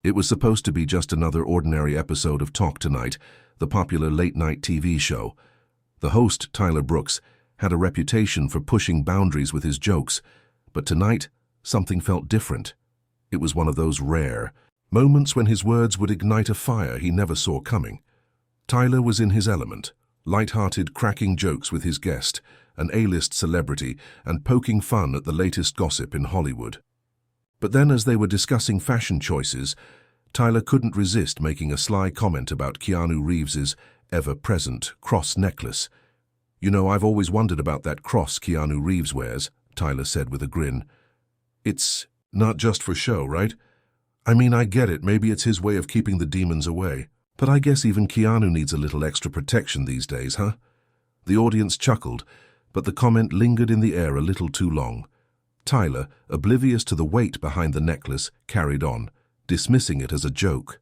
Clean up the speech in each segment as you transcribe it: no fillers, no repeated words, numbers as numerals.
It was supposed to be just another ordinary episode of Talk Tonight, the popular late-night TV show. The host, Tyler Brooks, had a reputation for pushing boundaries with his jokes, but tonight, something felt different. It was one of those rare moments when his words would ignite a fire he never saw coming. Tyler was in his element, light-hearted, cracking jokes with his guest, an A-list celebrity, and poking fun at the latest gossip in Hollywood. But then, as they were discussing fashion choices, Tyler couldn't resist making a sly comment about Keanu Reeves's ever-present cross necklace. "You know, I've always wondered about that cross Keanu Reeves wears," Tyler said with a grin. "It's not just for show, right? I mean, I get it, maybe it's his way of keeping the demons away. But I guess even Keanu needs a little extra protection these days, huh?" The audience chuckled, but the comment lingered in the air a little too long. Tyler, oblivious to the weight behind the necklace, carried on, dismissing it as a joke.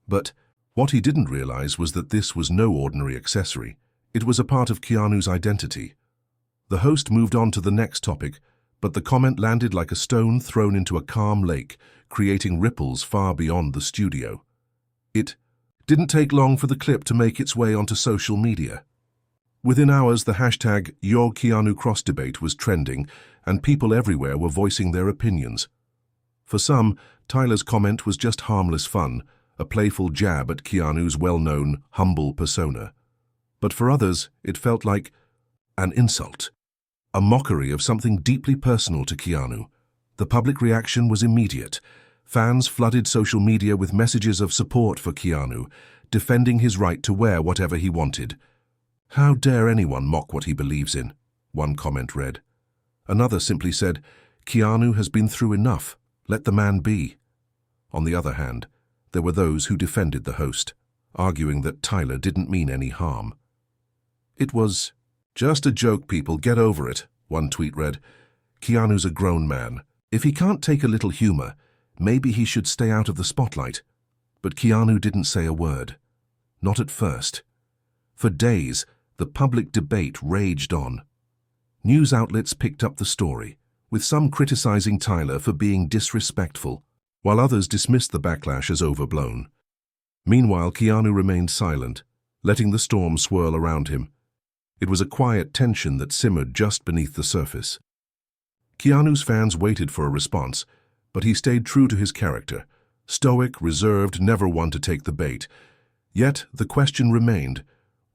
But what he didn't realize was that this was no ordinary accessory. It was a part of Keanu's identity. The host moved on to the next topic, but the comment landed like a stone thrown into a calm lake, creating ripples far beyond the studio. It didn't take long for the clip to make its way onto social media. Within hours, the hashtag #YourKeanuCross debate was trending, and people everywhere were voicing their opinions. For some, Tyler's comment was just harmless fun, a playful jab at Keanu's well-known, humble persona. But for others, it felt like an insult, a mockery of something deeply personal to Keanu. The public reaction was immediate. Fans flooded social media with messages of support for Keanu, defending his right to wear whatever he wanted. "How dare anyone mock what he believes in?" one comment read. Another simply said, "Keanu has been through enough. Let the man be." On the other hand, there were those who defended the host, arguing that Tyler didn't mean any harm. "It was just a joke, people, get over it," one tweet read. "Keanu's a grown man. If he can't take a little humor, maybe he should stay out of the spotlight." But Keanu didn't say a word. Not at first. For days, the public debate raged on. News outlets picked up the story, with some criticizing Tyler for being disrespectful, while others dismissed the backlash as overblown. Meanwhile, Keanu remained silent, letting the storm swirl around him. It was a quiet tension that simmered just beneath the surface. Keanu's fans waited for a response, but he stayed true to his character, stoic, reserved, never one to take the bait. Yet the question remained,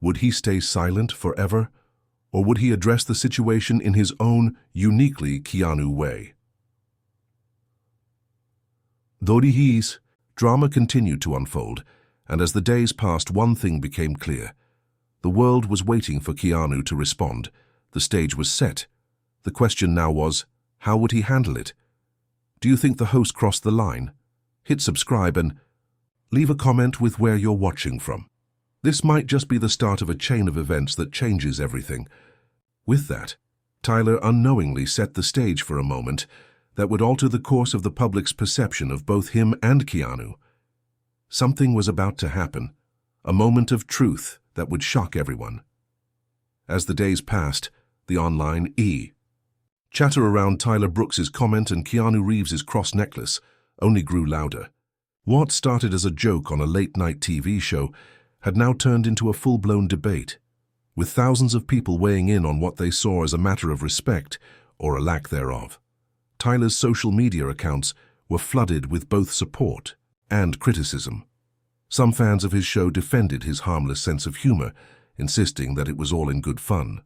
would he stay silent forever, or would he address the situation in his own, uniquely Keanu way? Dorihi's drama continued to unfold, and as the days passed, one thing became clear. The world was waiting for Keanu to respond. The stage was set. The question now was, how would he handle it? Do you think the host crossed the line? Hit subscribe and leave a comment with where you're watching from. This might just be the start of a chain of events that changes everything. With that, Tyler unknowingly set the stage for a moment that would alter the course of the public's perception of both him and Keanu. Something was about to happen, a moment of truth that would shock everyone. As the days passed, the online chatter around Tyler Brooks's comment and Keanu Reeves's cross necklace only grew louder. What started as a joke on a late-night TV show had now turned into a full-blown debate, with thousands of people weighing in on what they saw as a matter of respect or a lack thereof. Tyler's social media accounts were flooded with both support and criticism. Some fans of his show defended his harmless sense of humor, insisting that it was all in good fun.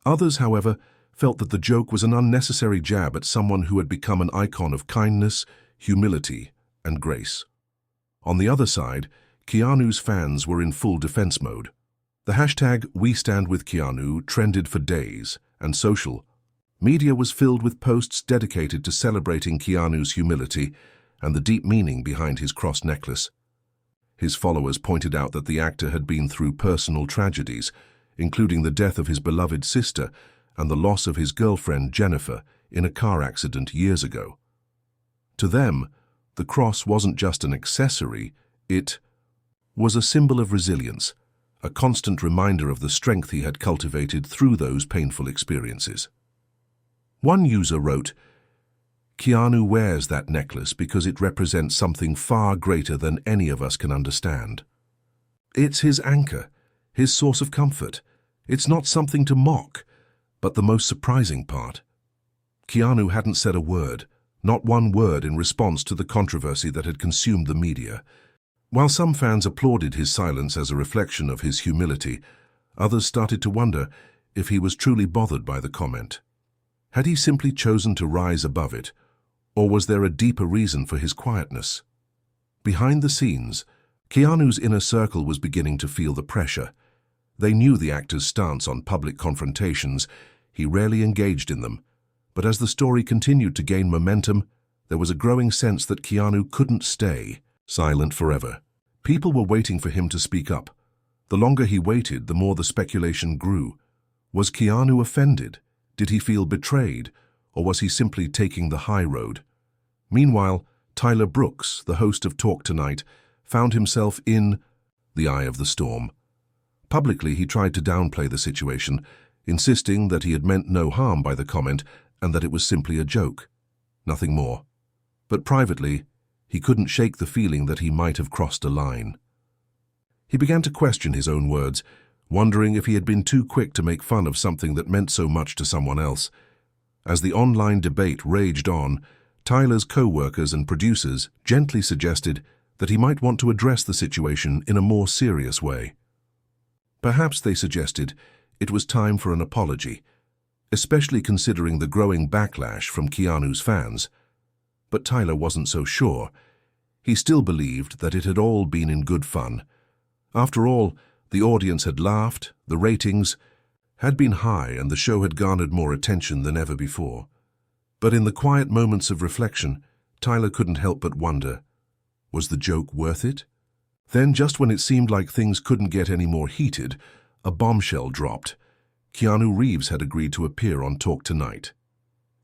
Others, however, felt that the joke was an unnecessary jab at someone who had become an icon of kindness, humility, and grace. On the other side, Keanu's fans were in full defense mode. The hashtag #WeStandWithKeanu trended for days, and social media was filled with posts dedicated to celebrating Keanu's humility and the deep meaning behind his cross necklace. His followers pointed out that the actor had been through personal tragedies, including the death of his beloved sister and the loss of his girlfriend Jennifer in a car accident years ago. To them, the cross wasn't just an accessory, it was a symbol of resilience, a constant reminder of the strength he had cultivated through those painful experiences. One user wrote, Keanu wears that necklace because it represents something far greater than any of us can understand. It's his anchor, his source of comfort. It's not something to mock, but the most surprising part. Keanu hadn't said a word, not one word in response to the controversy that had consumed the media. While some fans applauded his silence as a reflection of his humility, others started to wonder if he was truly bothered by the comment. Had he simply chosen to rise above it, or was there a deeper reason for his quietness? Behind the scenes, Keanu's inner circle was beginning to feel the pressure. They knew the actor's stance on public confrontations. He rarely engaged in them. But as the story continued to gain momentum, there was a growing sense that Keanu couldn't stay silent forever. People were waiting for him to speak up. The longer he waited, the more the speculation grew. Was Keanu offended? Did he feel betrayed? Or was he simply taking the high road? Meanwhile, Tyler Brooks, the host of Talk Tonight, found himself in the eye of the storm. Publicly, he tried to downplay the situation, insisting that he had meant no harm by the comment and that it was simply a joke. Nothing more. But privately, he couldn't shake the feeling that he might have crossed a line. He began to question his own words, wondering if he had been too quick to make fun of something that meant so much to someone else. As the online debate raged on, Tyler's co-workers and producers gently suggested that he might want to address the situation in a more serious way. Perhaps they suggested it was time for an apology, especially considering the growing backlash from Keanu's fans. But Tyler wasn't so sure. He still believed that it had all been in good fun. After all, the audience had laughed, the ratings had been high, and the show had garnered more attention than ever before. But in the quiet moments of reflection, Tyler couldn't help but wonder, was the joke worth it? Then, just when it seemed like things couldn't get any more heated, a bombshell dropped. Keanu Reeves had agreed to appear on Talk Tonight.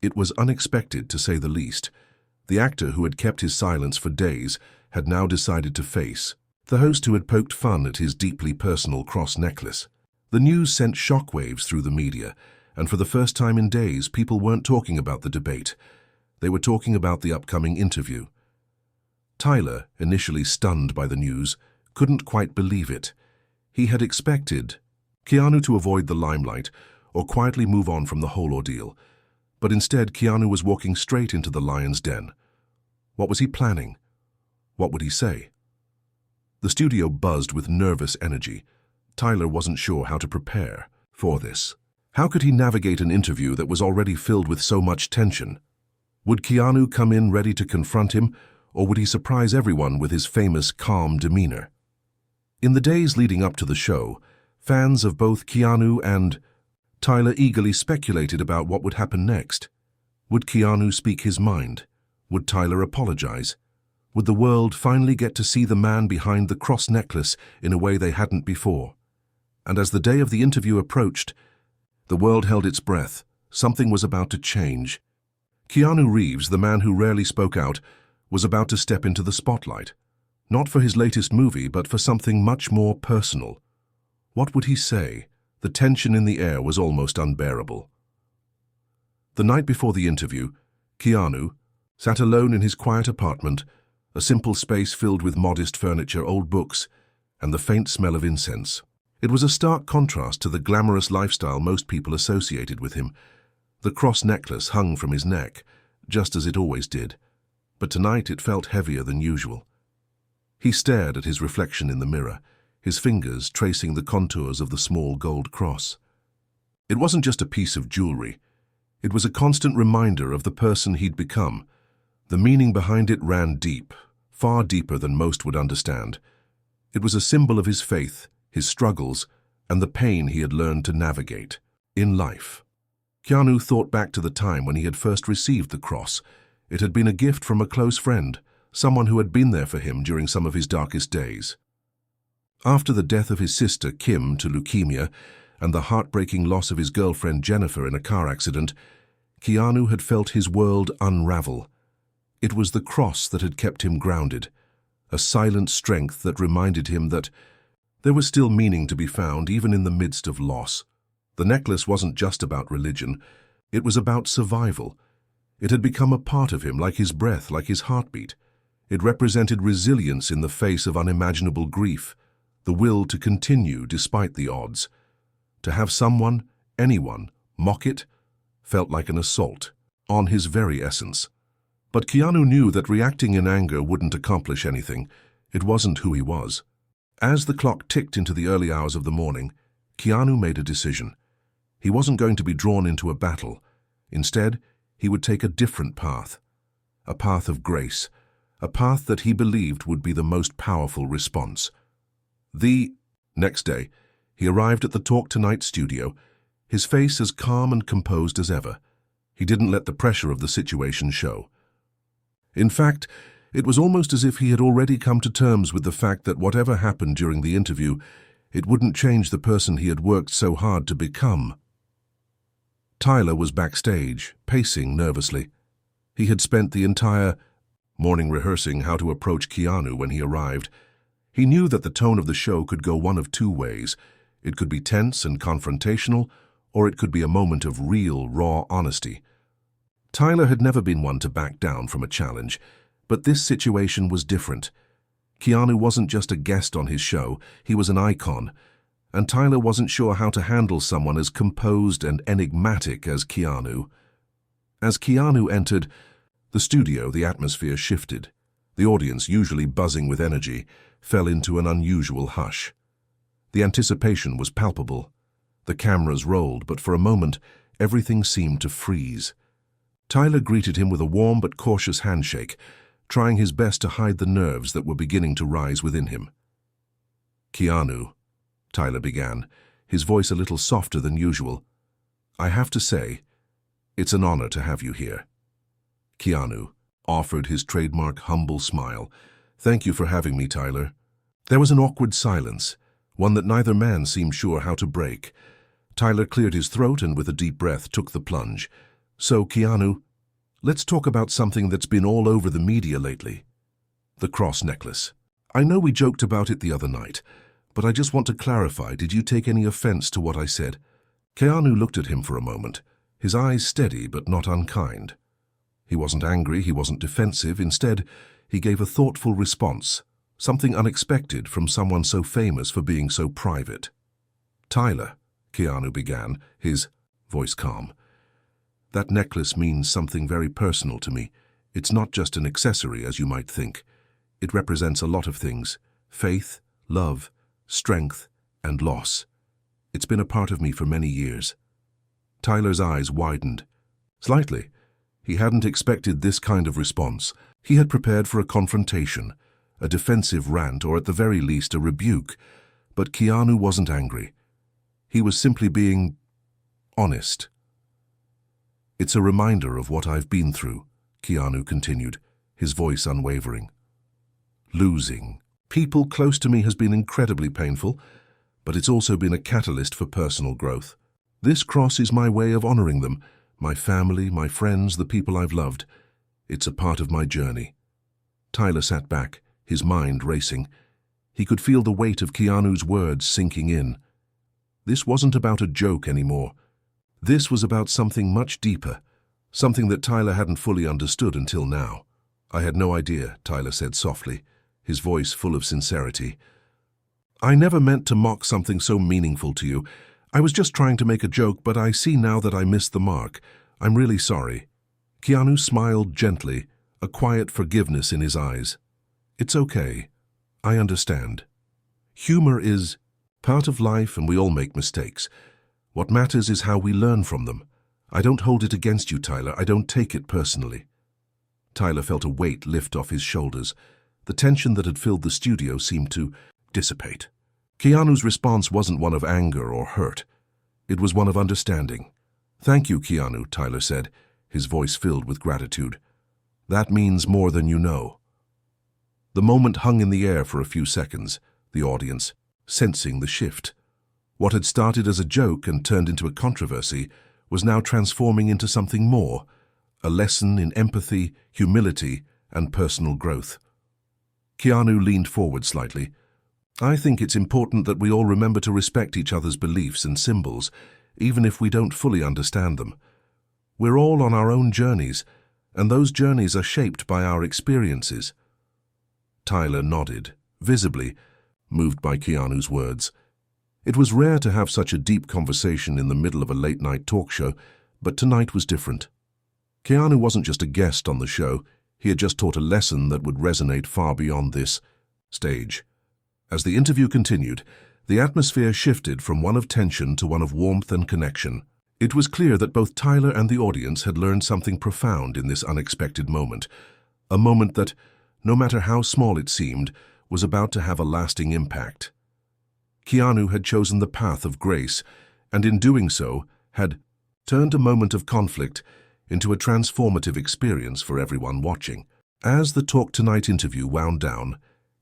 It was unexpected, to say the least. The actor who had kept his silence for days had now decided to face the host who had poked fun at his deeply personal cross necklace. The news sent shockwaves through the media, and for the first time in days, people weren't talking about the debate. They were talking about the upcoming interview. Tyler, initially stunned by the news, couldn't quite believe it. He had expected Keanu to avoid the limelight or quietly move on from the whole ordeal. But instead, Keanu was walking straight into the lion's den. What was he planning? What would he say? The studio buzzed with nervous energy. Tyler wasn't sure how to prepare for this. How could he navigate an interview that was already filled with so much tension? Would Keanu come in ready to confront him, or would he surprise everyone with his famous calm demeanor? In the days leading up to the show, fans of both Keanu and Tyler eagerly speculated about what would happen next. Would Keanu speak his mind? Would Tyler apologize? Would the world finally get to see the man behind the cross necklace in a way they hadn't before? And as the day of the interview approached, the world held its breath. Something was about to change. Keanu Reeves, the man who rarely spoke out, was about to step into the spotlight. Not for his latest movie, but for something much more personal. What would he say? The tension in the air was almost unbearable. The night before the interview, Keanu sat alone in his quiet apartment, a simple space filled with modest furniture, old books, and the faint smell of incense. It was a stark contrast to the glamorous lifestyle most people associated with him. The cross necklace hung from his neck, just as it always did, but tonight it felt heavier than usual. He stared at his reflection in the mirror, his fingers tracing the contours of the small gold cross. It wasn't just a piece of jewelry. It was a constant reminder of the person he'd become. The meaning behind it ran deep, far deeper than most would understand. It was a symbol of his faith, his struggles, and the pain he had learned to navigate in life. Keanu thought back to the time when he had first received the cross. It had been a gift from a close friend, someone who had been there for him during some of his darkest days. After the death of his sister Kim to leukemia and the heartbreaking loss of his girlfriend Jennifer in a car accident, Keanu had felt his world unravel. It was the cross that had kept him grounded, a silent strength that reminded him that there was still meaning to be found even in the midst of loss. The necklace wasn't just about religion, it was about survival. It had become a part of him, like his breath, like his heartbeat. It represented resilience in the face of unimaginable grief, the will to continue despite the odds. To have someone, anyone, mock it, felt like an assault on his very essence. But Keanu knew that reacting in anger wouldn't accomplish anything. It wasn't who he was. As the clock ticked into the early hours of the morning, Keanu made a decision. He wasn't going to be drawn into a battle. Instead, he would take a different path. A path of grace. A path that he believed would be the most powerful response. The next day, he arrived at the Talk Tonight studio, his face as calm and composed as ever. He didn't let the pressure of the situation show. In fact, it was almost as if he had already come to terms with the fact that whatever happened during the interview, it wouldn't change the person he had worked so hard to become. Tyler was backstage, pacing nervously. He had spent the entire morning rehearsing how to approach Keanu when he arrived. He knew that the tone of the show could go one of two ways. It could be tense and confrontational, or it could be a moment of real, raw honesty. Tyler had never been one to back down from a challenge, but this situation was different. Keanu wasn't just a guest on his show, he was an icon, and Tyler wasn't sure how to handle someone as composed and enigmatic as Keanu. As Keanu entered the studio, the atmosphere shifted. The audience, usually buzzing with energy, fell into an unusual hush. The anticipation was palpable. The cameras rolled, but for a moment, everything seemed to freeze. Tyler greeted him with a warm but cautious handshake, trying his best to hide the nerves that were beginning to rise within him. "Keanu," Tyler began, his voice a little softer than usual, "I have to say, it's an honor to have you here." Keanu offered his trademark humble smile. "Thank you for having me, Tyler." There was an awkward silence, one that neither man seemed sure how to break. Tyler cleared his throat and with a deep breath took the plunge. "So, Keanu, let's talk about something that's been all over the media lately. The cross necklace. I know we joked about it the other night, but I just want to clarify, did you take any offense to what I said?" Keanu looked at him for a moment, his eyes steady but not unkind. He wasn't angry, he wasn't defensive. Instead, he gave a thoughtful response, something unexpected from someone so famous for being so private. "Tyler," Keanu began, his voice calm, "that necklace means something very personal to me. It's not just an accessory, as you might think. It represents a lot of things: faith, love, strength, and loss. It's been a part of me for many years." Tyler's eyes widened. Slightly. He hadn't expected this kind of response. He had prepared for a confrontation, a defensive rant, or at the very least a rebuke. But Keanu wasn't angry. He was simply being honest. "It's a reminder of what I've been through," Keanu continued, his voice unwavering. "Losing people close to me has been incredibly painful, but it's also been a catalyst for personal growth. This cross is my way of honoring them, my family, my friends, the people I've loved. It's a part of my journey." Tyler sat back, his mind racing. He could feel the weight of Keanu's words sinking in. This wasn't about a joke anymore. This was about something much deeper, something that Tyler hadn't fully understood until now. "I had no idea," Tyler said softly, his voice full of sincerity. "I never meant to mock something so meaningful to you. I was just trying to make a joke, but I see now that I missed the mark. I'm really sorry." Keanu smiled gently, a quiet forgiveness in his eyes. "It's okay. I understand. Humor is part of life, and we all make mistakes. What matters is how we learn from them. I don't hold it against you, Tyler. I don't take it personally." Tyler felt a weight lift off his shoulders. The tension that had filled the studio seemed to dissipate. Keanu's response wasn't one of anger or hurt. It was one of understanding. "Thank you, Keanu," Tyler said, his voice filled with gratitude. "That means more than you know." The moment hung in the air for a few seconds, the audience sensing the shift. What had started as a joke and turned into a controversy was now transforming into something more, a lesson in empathy, humility, and personal growth. Keanu leaned forward slightly. "I think it's important that we all remember to respect each other's beliefs and symbols, even if we don't fully understand them. We're all on our own journeys, and those journeys are shaped by our experiences." Tyler nodded, visibly moved by Keanu's words. It was rare to have such a deep conversation in the middle of a late-night talk show, but tonight was different. Keanu wasn't just a guest on the show, he had just taught a lesson that would resonate far beyond this stage. As the interview continued, the atmosphere shifted from one of tension to one of warmth and connection. It was clear that both Tyler and the audience had learned something profound in this unexpected moment, a moment that, no matter how small it seemed, was about to have a lasting impact. Keanu had chosen the path of grace, and in doing so, had turned a moment of conflict into a transformative experience for everyone watching. As the Talk Tonight interview wound down,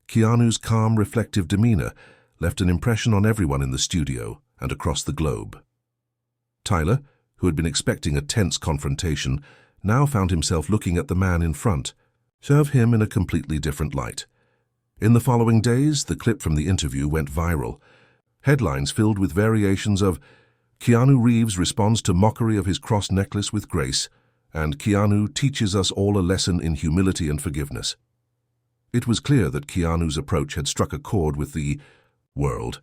Keanu's calm, reflective demeanor left an impression on everyone in the studio and across the globe. Tyler, who had been expecting a tense confrontation, now found himself looking at the man in front, serve him in a completely different light. In the following days, the clip from the interview went viral. Headlines filled with variations of "Keanu Reeves responds to mockery of his cross necklace with grace," and "Keanu teaches us all a lesson in humility and forgiveness." It was clear that Keanu's approach had struck a chord with the world.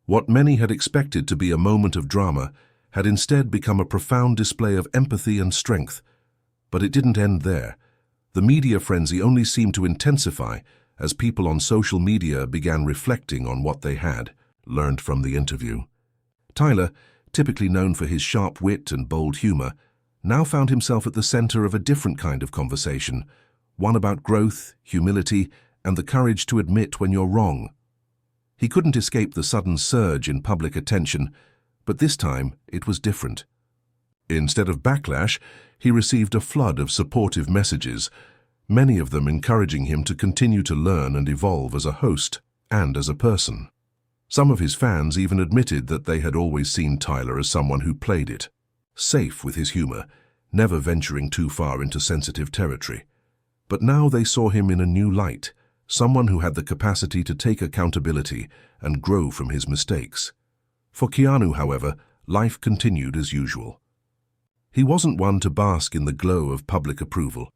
What many had expected to be a moment of drama had instead become a profound display of empathy and strength. But it didn't end there. The media frenzy only seemed to intensify as people on social media began reflecting on what they had learned from the interview. Tyler, typically known for his sharp wit and bold humor, now found himself at the center of a different kind of conversation, one about growth, humility, and the courage to admit when you're wrong. He couldn't escape the sudden surge in public attention, but this time it was different. Instead of backlash, he received a flood of supportive messages, many of them encouraging him to continue to learn and evolve as a host and as a person. Some of his fans even admitted that they had always seen Tyler as someone who played it safe with his humor, never venturing too far into sensitive territory. But now they saw him in a new light, someone who had the capacity to take accountability and grow from his mistakes. For Keanu, however, life continued as usual. He wasn't one to bask in the glow of public approval.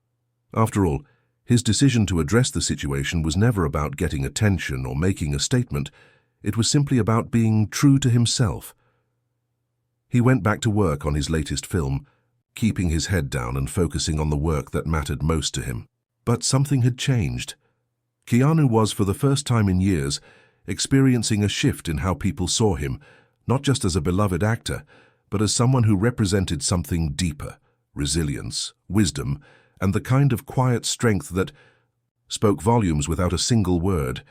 After all, his decision to address the situation was never about getting attention or making a statement. It was simply about being true to himself. He went back to work on his latest film, keeping his head down and focusing on the work that mattered most to him. But something had changed. Keanu was, for the first time in years, experiencing a shift in how people saw him, not just as a beloved actor, but as someone who represented something deeper: resilience, wisdom, and the kind of quiet strength that spoke volumes without a single word.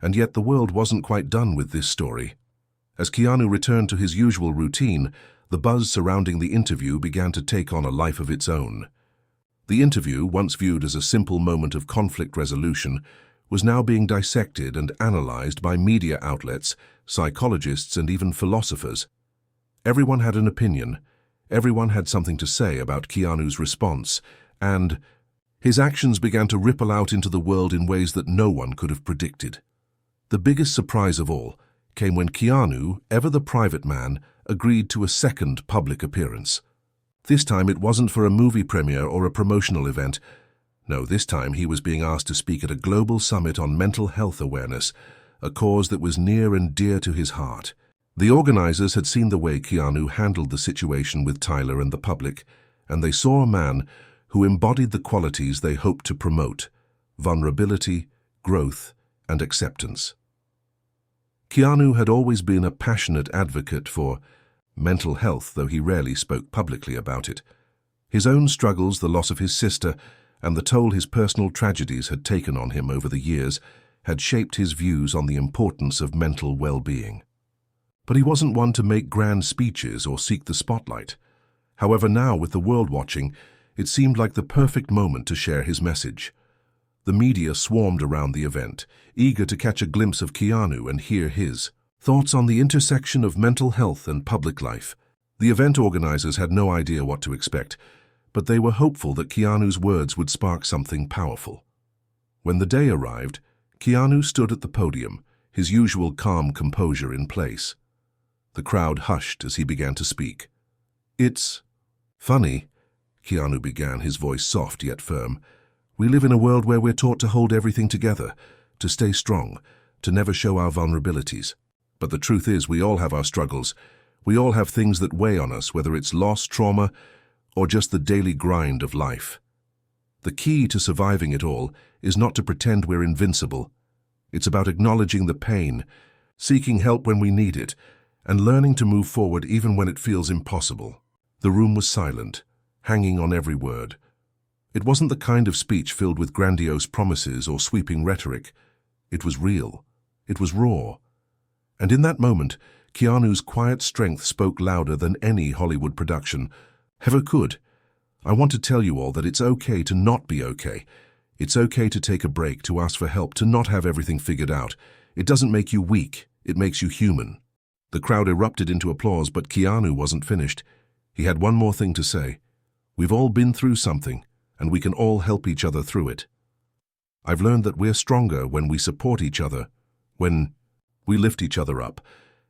And yet the world wasn't quite done with this story. As Keanu returned to his usual routine, the buzz surrounding the interview began to take on a life of its own. The interview, once viewed as a simple moment of conflict resolution, was now being dissected and analyzed by media outlets, psychologists, and even philosophers. Everyone had an opinion. Everyone had something to say about Keanu's response, and his actions began to ripple out into the world in ways that no one could have predicted. The biggest surprise of all came when Keanu, ever the private man, agreed to a second public appearance. This time it wasn't for a movie premiere or a promotional event. No, this time he was being asked to speak at a global summit on mental health awareness, a cause that was near and dear to his heart. The organizers had seen the way Keanu handled the situation with Tyler and the public, and they saw a man who embodied the qualities they hoped to promote: vulnerability, growth, and acceptance. Keanu had always been a passionate advocate for mental health, though he rarely spoke publicly about it. His own struggles, the loss of his sister, and the toll his personal tragedies had taken on him over the years had shaped his views on the importance of mental well-being. But he wasn't one to make grand speeches or seek the spotlight. However, now, with the world watching, it seemed like the perfect moment to share his message. The media swarmed around the event, eager to catch a glimpse of Keanu and hear his thoughts on the intersection of mental health and public life. The event organizers had no idea what to expect, but they were hopeful that Keanu's words would spark something powerful. When the day arrived, Keanu stood at the podium, his usual calm composure in place. The crowd hushed as he began to speak. "It's funny," Keanu began, his voice soft yet firm. "We live in a world where we're taught to hold everything together, to stay strong, to never show our vulnerabilities. But the truth is, we all have our struggles. We all have things that weigh on us, whether it's loss, trauma, or just the daily grind of life. The key to surviving it all is not to pretend we're invincible. It's about acknowledging the pain, seeking help when we need it, and learning to move forward even when it feels impossible." The room was silent, hanging on every word. It wasn't the kind of speech filled with grandiose promises or sweeping rhetoric. It was real. It was raw. And in that moment, Keanu's quiet strength spoke louder than any Hollywood production ever could. "I want to tell you all that it's okay to not be okay. It's okay to take a break, to ask for help, to not have everything figured out. It doesn't make you weak, it makes you human." The crowd erupted into applause, but Keanu wasn't finished. He had one more thing to say. "We've all been through something, and we can all help each other through it. I've learned that we're stronger when we support each other, when we lift each other up,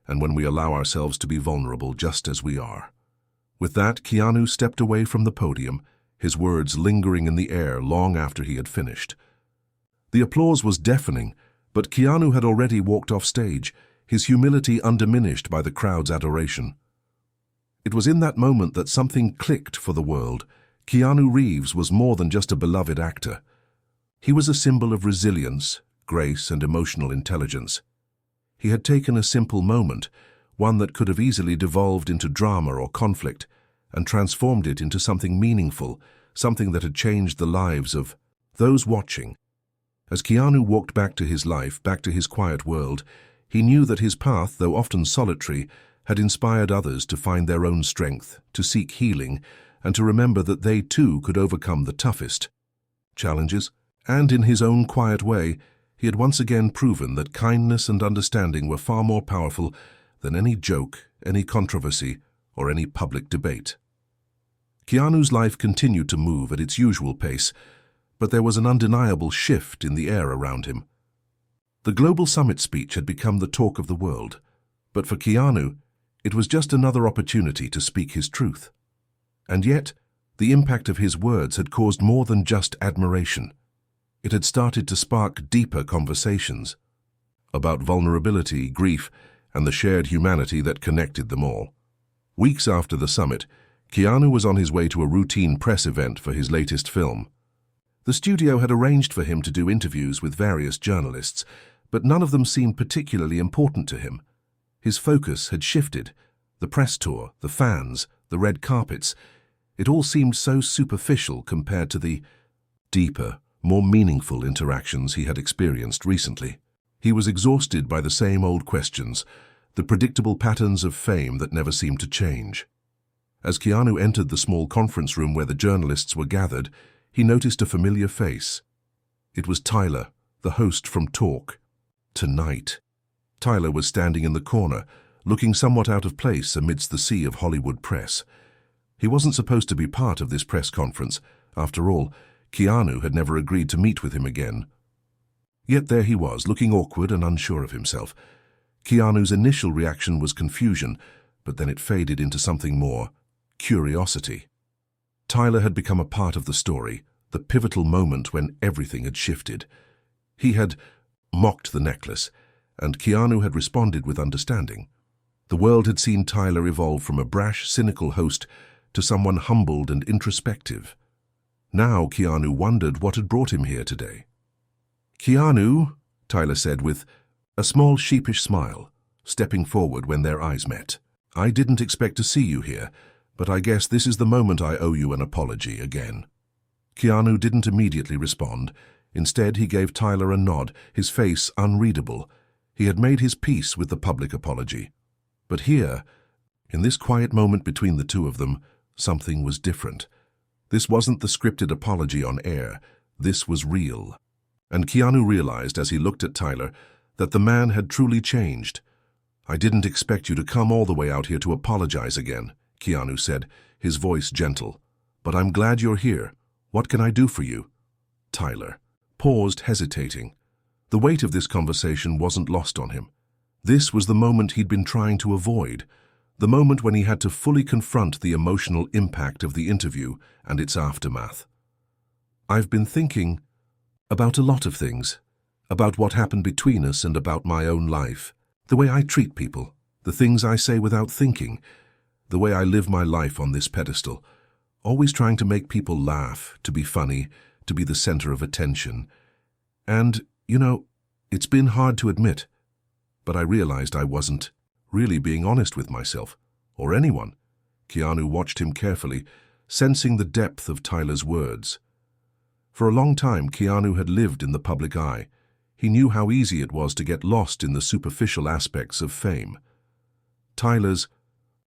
and when we allow ourselves to be vulnerable just as we are." With that, Keanu stepped away from the podium, his words lingering in the air long after he had finished. The applause was deafening, but Keanu had already walked off stage, his humility undiminished by the crowd's adoration. It was in that moment that something clicked for the world. Keanu Reeves was more than just a beloved actor. He was a symbol of resilience, grace, and emotional intelligence. He had taken a simple moment, one that could have easily devolved into drama or conflict, and transformed it into something meaningful, something that had changed the lives of those watching. As Keanu walked back to his life, back to his quiet world, he knew that his path, though often solitary, had inspired others to find their own strength, to seek healing, and to remember that they too could overcome the toughest challenges. And in his own quiet way, he had once again proven that kindness and understanding were far more powerful than any joke, any controversy, or any public debate. Keanu's life continued to move at its usual pace, but there was an undeniable shift in the air around him. The Global Summit speech had become the talk of the world, but for Keanu, it was just another opportunity to speak his truth. And yet, the impact of his words had caused more than just admiration. It had started to spark deeper conversations about vulnerability, grief, and the shared humanity that connected them all. Weeks after the summit, Keanu was on his way to a routine press event for his latest film. The studio had arranged for him to do interviews with various journalists, but none of them seemed particularly important to him. His focus had shifted. The press tour, the fans, the red carpets, it all seemed so superficial compared to the deeper, more meaningful interactions he had experienced recently. He was exhausted by the same old questions, the predictable patterns of fame that never seemed to change. As Keanu entered the small conference room where the journalists were gathered, he noticed a familiar face. It was Tyler, the host from Talk. Tonight. Tyler was standing in the corner, looking somewhat out of place amidst the sea of Hollywood press. He wasn't supposed to be part of this press conference. After all, Keanu had never agreed to meet with him again. Yet there he was, looking awkward and unsure of himself. Keanu's initial reaction was confusion, but then it faded into something more: curiosity. Tyler had become a part of the story, the pivotal moment when everything had shifted. He had mocked the necklace, and Keanu had responded with understanding. The world had seen Tyler evolve from a brash, cynical host to someone humbled and introspective. Now Keanu wondered what had brought him here today. "Keanu," Tyler said with a small sheepish smile, stepping forward when their eyes met. "I didn't expect to see you here, but I guess this is the moment I owe you an apology again." Keanu didn't immediately respond. Instead, he gave Tyler a nod, his face unreadable. He had made his peace with the public apology. But here, in this quiet moment between the two of them, something was different. This wasn't the scripted apology on air. This was real. And Keanu realized as he looked at Tyler that the man had truly changed. "I didn't expect you to come all the way out here to apologize again," Keanu said, his voice gentle. "But I'm glad you're here. What can I do for you?" Tyler paused, hesitating. The weight of this conversation wasn't lost on him. This was the moment he'd been trying to avoid, The moment when he had to fully confront the emotional impact of the interview and its aftermath. "I've been thinking about a lot of things, about what happened between us and about my own life, the way I treat people, the things I say without thinking, the way I live my life on this pedestal, always trying to make people laugh, to be funny, to be the center of attention. And, it's been hard to admit, but I realized I wasn't really being honest with myself, or anyone." Keanu watched him carefully, sensing the depth of Tyler's words. For a long time, Keanu had lived in the public eye. He knew how easy it was to get lost in the superficial aspects of fame. Tyler's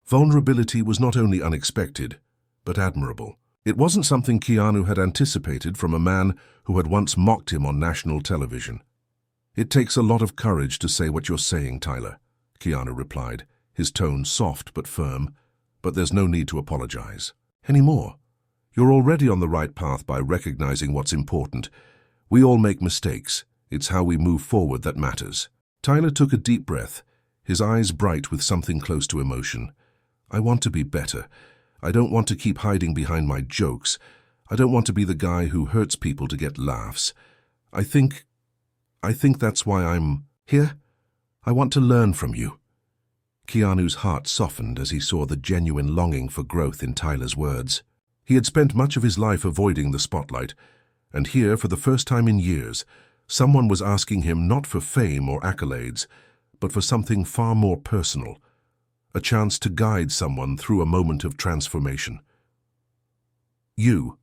vulnerability was not only unexpected, but admirable. It wasn't something Keanu had anticipated from a man who had once mocked him on national television. "It takes a lot of courage to say what you're saying, Tyler," Keanu replied, his tone soft but firm. "But there's no need to apologize anymore. You're already on the right path by recognizing what's important. We all make mistakes. It's how we move forward that matters." Tyler took a deep breath, his eyes bright with something close to emotion. "I want to be better. I don't want to keep hiding behind my jokes. I don't want to be the guy who hurts people to get laughs. I think that's why I'm here. I want to learn from you." Keanu's heart softened as he saw the genuine longing for growth in Tyler's words. He had spent much of his life avoiding the spotlight, and here, for the first time in years, someone was asking him not for fame or accolades, but for something far more personal, a chance to guide someone through a moment of transformation. "You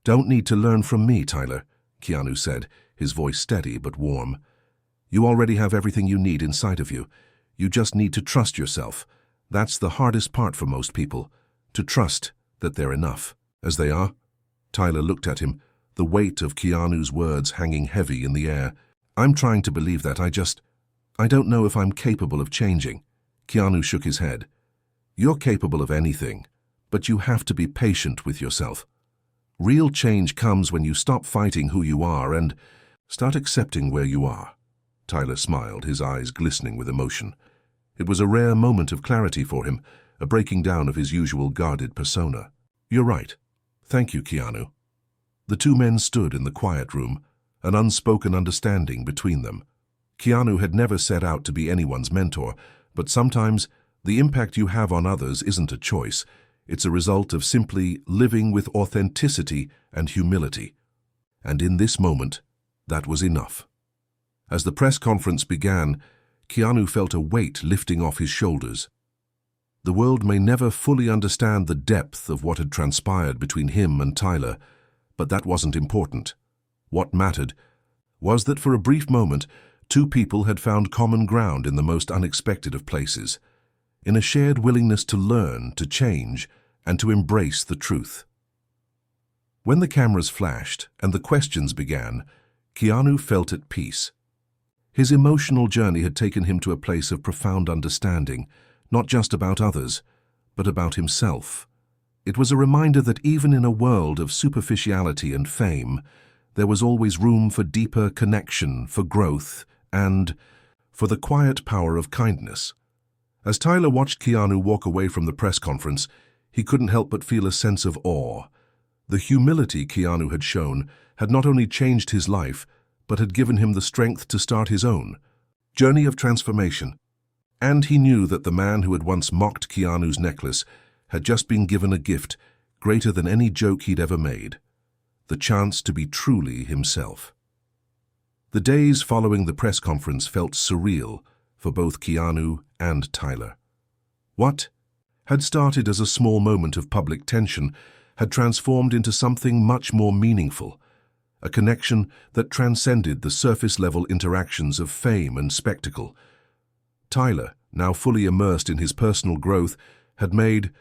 don't need to learn from me, Tyler," Keanu said, his voice steady but warm. "You already have everything you need inside of you. You just need to trust yourself. That's the hardest part for most people, to trust that they're enough." "As they are?" Tyler looked at him, the weight of Keanu's words hanging heavy in the air. "I'm trying to believe that. I don't know if I'm capable of changing." Keanu shook his head. "You're capable of anything, but you have to be patient with yourself. Real change comes when you stop fighting who you are and start accepting where you are." Tyler smiled, his eyes glistening with emotion. It was a rare moment of clarity for him, a breaking down of his usual guarded persona. "You're right. Thank you, Keanu." The two men stood in the quiet room, an unspoken understanding between them. Keanu had never set out to be anyone's mentor, but sometimes the impact you have on others isn't a choice. It's a result of simply living with authenticity and humility. And in this moment, that was enough. As the press conference began, Keanu felt a weight lifting off his shoulders. The world may never fully understand the depth of what had transpired between him and Tyler, but that wasn't important. What mattered was that for a brief moment, two people had found common ground in the most unexpected of places, in a shared willingness to learn, to change, and to embrace the truth. When the cameras flashed and the questions began, Keanu felt at peace. His emotional journey had taken him to a place of profound understanding, not just about others, but about himself. It was a reminder that even in a world of superficiality and fame, there was always room for deeper connection, for growth, and for the quiet power of kindness. As Tyler watched Keanu walk away from the press conference, he couldn't help but feel a sense of awe. The humility Keanu had shown had not only changed his life, but had given him the strength to start his own journey of transformation. And he knew that the man who had once mocked Keanu's necklace had just been given a gift greater than any joke he'd ever made, the chance to be truly himself. The days following the press conference felt surreal for both Keanu and Tyler. What had started as a small moment of public tension had transformed into something much more meaningful, a connection that transcended the surface-level interactions of fame and spectacle. Tyler, now fully immersed in his personal growth, had made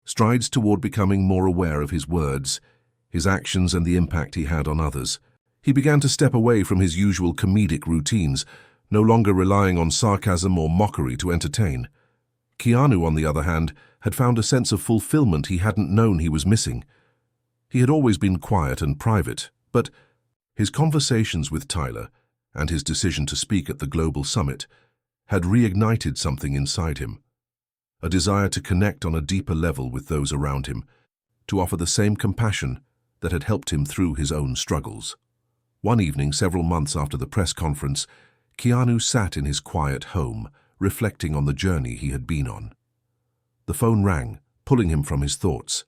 strides toward becoming more aware of his words, his actions, and the impact he had on others. He began to step away from his usual comedic routines, no longer relying on sarcasm or mockery to entertain. Keanu, on the other hand, had found a sense of fulfillment he hadn't known he was missing. He had always been quiet and private, but his conversations with Tyler and his decision to speak at the global summit had reignited something inside him. a desire to connect on a deeper level with those around him, to offer the same compassion that had helped him through his own struggles. One evening, several months after the press conference, Keanu sat in his quiet home, reflecting on the journey he had been on. The phone rang, pulling him from his thoughts.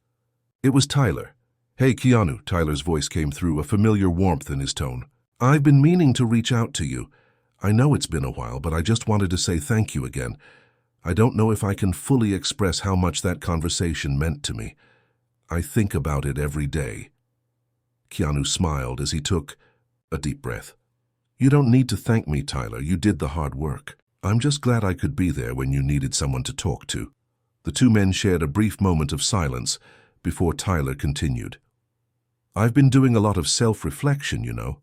It was Tyler. "Hey, Keanu," Tyler's voice came through, a familiar warmth in his tone. "I've been meaning to reach out to you. I know it's been a while, but I just wanted to say thank you again. I don't know if I can fully express how much that conversation meant to me. I think about it every day." Keanu smiled as he took a deep breath. "You don't need to thank me, Tyler. You did the hard work. I'm just glad I could be there when you needed someone to talk to." The two men shared a brief moment of silence before Tyler continued. "I've been doing a lot of self-reflection, you know.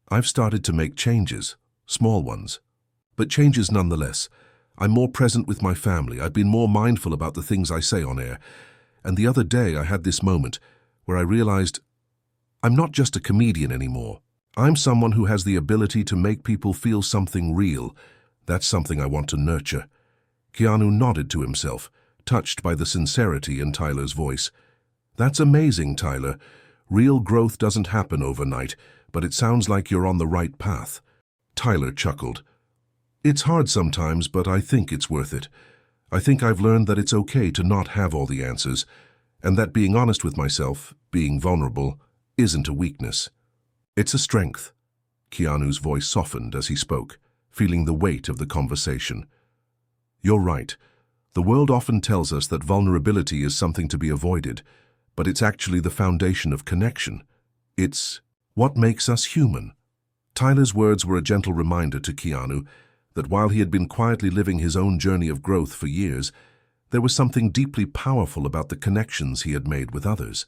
I've started to make changes, small ones, but changes nonetheless. I'm more present with my family. I've been more mindful about the things I say on air. And the other day I had this moment where I realized I'm not just a comedian anymore. I'm someone who has the ability to make people feel something real. That's something I want to nurture." Keanu nodded to himself, touched by the sincerity in Tyler's voice. "That's amazing, Tyler. Real growth doesn't happen overnight, but it sounds like you're on the right path." Tyler chuckled. "It's hard sometimes, but I think it's worth it. I think I've learned that it's okay to not have all the answers, and that being honest with myself, being vulnerable, isn't a weakness. It's a strength." Keanu's voice softened as he spoke, feeling the weight of the conversation. "You're right. The world often tells us that vulnerability is something to be avoided, but it's actually the foundation of connection. It's what makes us human." Tyler's words were a gentle reminder to Keanu that while he had been quietly living his own journey of growth for years, there was something deeply powerful about the connections he had made with others.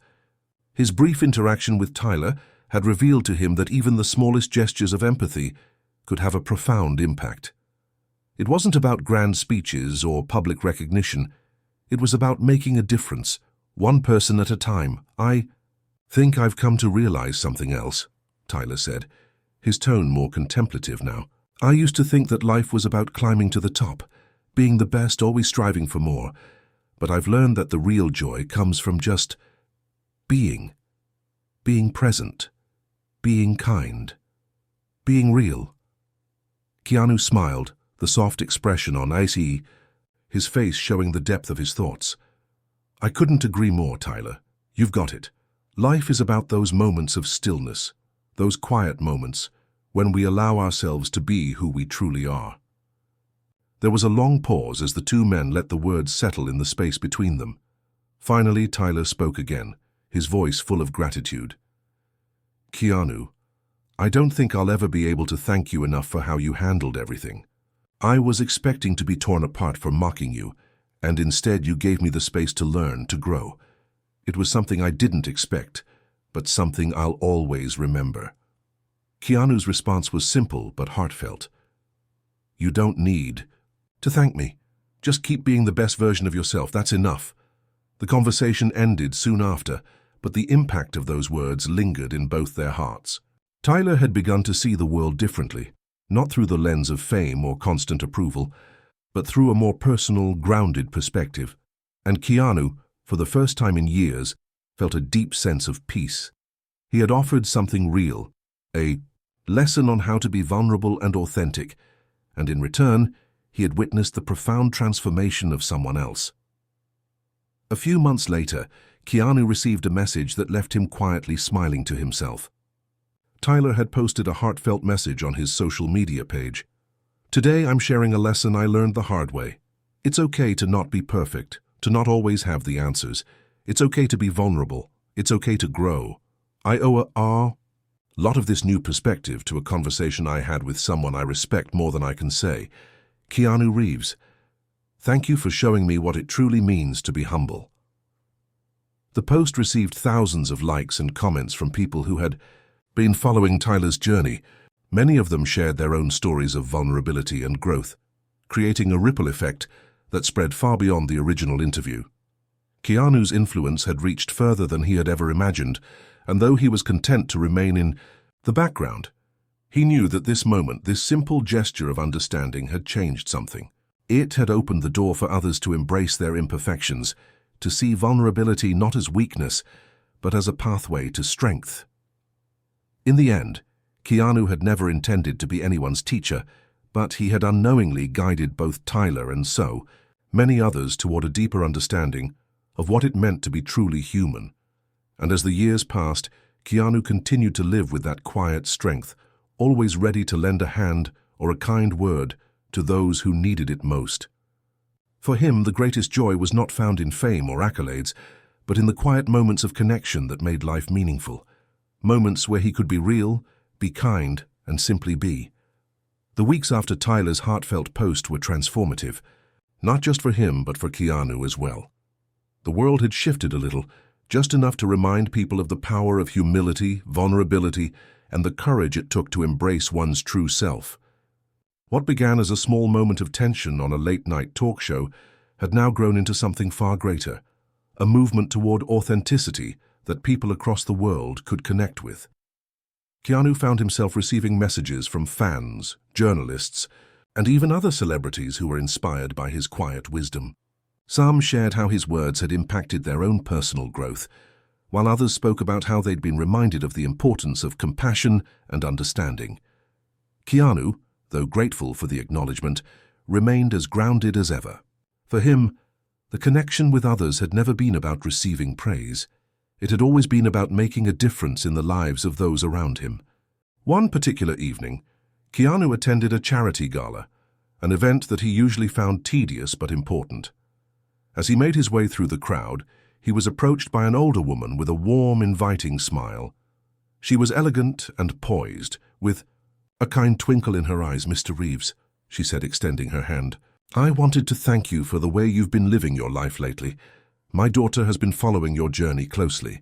His brief interaction with Tyler had revealed to him that even the smallest gestures of empathy could have a profound impact. It wasn't about grand speeches or public recognition. It was about making a difference, one person at a time. "I think I've come to realize something else," Tyler said, his tone more contemplative now. "I used to think that life was about climbing to the top, being the best, always striving for more. But I've learned that the real joy comes from just being present, being kind, being real." Keanu smiled, the soft expression on his face showing the depth of his thoughts. "I couldn't agree more, Tyler. You've got it. Life is about those moments of stillness, those quiet moments, when we allow ourselves to be who we truly are." There was a long pause as the two men let the words settle in the space between them. Finally, Tyler spoke again, his voice full of gratitude. "Keanu, I don't think I'll ever be able to thank you enough for how you handled everything. I was expecting to be torn apart for mocking you, and instead you gave me the space to learn, to grow. It was something I didn't expect, but something I'll always remember." Keanu's response was simple but heartfelt. "You don't need to thank me. Just keep being the best version of yourself. That's enough." The conversation ended soon after, but the impact of those words lingered in both their hearts. Tyler had begun to see the world differently, not through the lens of fame or constant approval, but through a more personal, grounded perspective. And Keanu, for the first time in years, felt a deep sense of peace. He had offered something real, a lesson on how to be vulnerable and authentic, and in return, he had witnessed the profound transformation of someone else. A few months later, Keanu received a message that left him quietly smiling to himself. Tyler had posted a heartfelt message on his social media page. "Today I'm sharing a lesson I learned the hard way. It's okay to not be perfect, to not always have the answers. It's okay to be vulnerable. It's okay to grow. I owe a lot of this new perspective to a conversation I had with someone I respect more than I can say. Keanu Reeves. Thank you for showing me what it truly means to be humble." The post received thousands of likes and comments from people who had been following Tyler's journey. Many of them shared their own stories of vulnerability and growth, creating a ripple effect that spread far beyond the original interview. Keanu's influence had reached further than he had ever imagined, and though he was content to remain in the background, he knew that this moment, this simple gesture of understanding, had changed something. It had opened the door for others to embrace their imperfections, to see vulnerability not as weakness, but as a pathway to strength. In the end, Keanu had never intended to be anyone's teacher, but he had unknowingly guided both Tyler and many others toward a deeper understanding of what it meant to be truly human. And as the years passed, Keanu continued to live with that quiet strength, always ready to lend a hand or a kind word to those who needed it most. For him, the greatest joy was not found in fame or accolades, but in the quiet moments of connection that made life meaningful. Moments where he could be real, be kind, and simply be. The weeks after Tyler's heartfelt post were transformative, not just for him but for Keanu as well. The world had shifted a little, just enough to remind people of the power of humility, vulnerability, and the courage it took to embrace one's true self. What began as a small moment of tension on a late-night talk show had now grown into something far greater, a movement toward authenticity that people across the world could connect with. Keanu found himself receiving messages from fans, journalists, and even other celebrities who were inspired by his quiet wisdom. Some shared how his words had impacted their own personal growth, while others spoke about how they'd been reminded of the importance of compassion and understanding. Keanu, though grateful for the acknowledgement, remained as grounded as ever. For him, the connection with others had never been about receiving praise. It had always been about making a difference in the lives of those around him. One particular evening, Keanu attended a charity gala, an event that he usually found tedious but important. As he made his way through the crowd, he was approached by an older woman with a warm, inviting smile. She was elegant and poised, with a kind twinkle in her eyes. "Mr. Reeves," she said, extending her hand, "I wanted to thank you for the way you've been living your life lately. My daughter has been following your journey closely.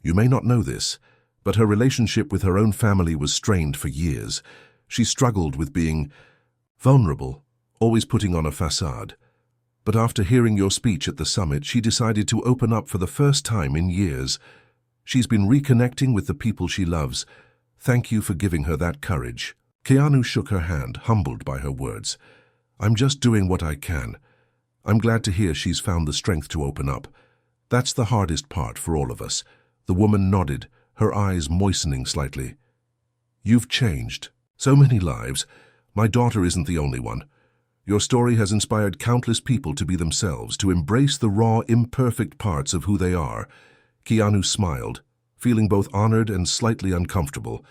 You may not know this, but her relationship with her own family was strained for years. She struggled with being vulnerable, always putting on a facade. But after hearing your speech at the summit, she decided to open up for the first time in years. She's been reconnecting with the people she loves. Thank you for giving her that courage." Keanu shook her hand, humbled by her words. "I'm just doing what I can. I'm glad to hear she's found the strength to open up. That's the hardest part for all of us." The woman nodded, her eyes moistening slightly. "You've changed so many lives. My daughter isn't the only one. Your story has inspired countless people to be themselves, to embrace the raw, imperfect parts of who they are." Keanu smiled, feeling both honored and slightly uncomfortable.